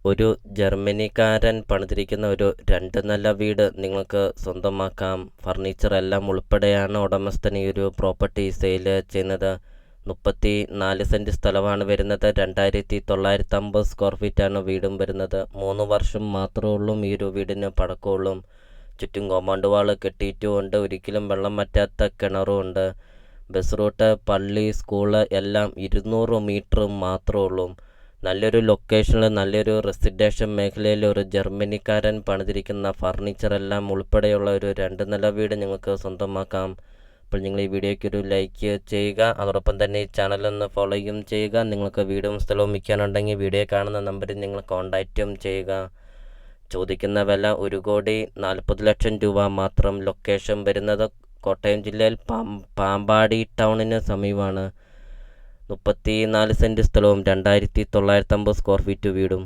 ഒരു ജർമ്മനിക്കാരൻ പണിതിരിക്കുന്ന ഒരു 2 നില വീട് നിങ്ങൾക്ക് സ്വന്തമാക്കാം. ഫർണിച്ചർ എല്ലാം ഉൾപ്പെടെയാണ് ഉടമസ്ഥൻ ഈ ഒരു പ്രോപ്പർട്ടി സെയിൽ ചെയ്യുന്നത്. 34 സെൻറ്റ് സ്ഥലമാണ് വരുന്നത്. 2950 സ്ക്വയർ ഫീറ്റാണ് വീടും വരുന്നത്. 3 വർഷം മാത്രമേ ഉള്ളൂ ഈ ഒരു വീടിന് പഴക്കമുള്ളൂ. ചുറ്റും കോമ്പൗണ്ട് വാൾ കെട്ടിയിട്ടുമുണ്ട്. ഒരിക്കലും വെള്ളം വറ്റാത്ത കിണറും ഉണ്ട്. ബസ് റൂട്ട്, പള്ളി, സ്കൂള് എല്ലാം 200 മീറ്റർ മാത്രമേ ഉള്ളൂ. നല്ലൊരു ലൊക്കേഷനിൽ, നല്ലൊരു റെസിഡൻഷ്യൽ മേഖലയിൽ ഒരു ജർമ്മനിക്കാരൻ പണിതിരിക്കുന്ന ഫർണിച്ചർ എല്ലാം ഉൾപ്പെടെയുള്ള ഒരു 2 നില വീട് നിങ്ങൾക്ക് സ്വന്തമാക്കാം. അപ്പോൾ നിങ്ങൾ ഈ വീഡിയോയ്ക്ക് ഒരു ലൈക്ക് ചെയ്യുക. അതോടൊപ്പം തന്നെ ഈ ചാനലൊന്ന് ഫോളോയും ചെയ്യുക. നിങ്ങൾക്ക് വീടും സ്ഥലവും വിൽക്കാനുണ്ടെങ്കിൽ വീഡിയോ കാണുന്ന നമ്പറിൽ നിങ്ങൾ കോൺടാക്റ്റും ചെയ്യുക. ചോദിക്കുന്ന വില 1,40,00,000 രൂപ മാത്രം. ലൊക്കേഷൻ വരുന്നത് കോട്ടയം ജില്ലയിൽ പാമ്പാടി ടൗണിന് സമീപമാണ്. 34 സെൻറ്റ് സ്ഥലവും 2950 സ്ക്വയർ ഫീറ്റ് വീടും.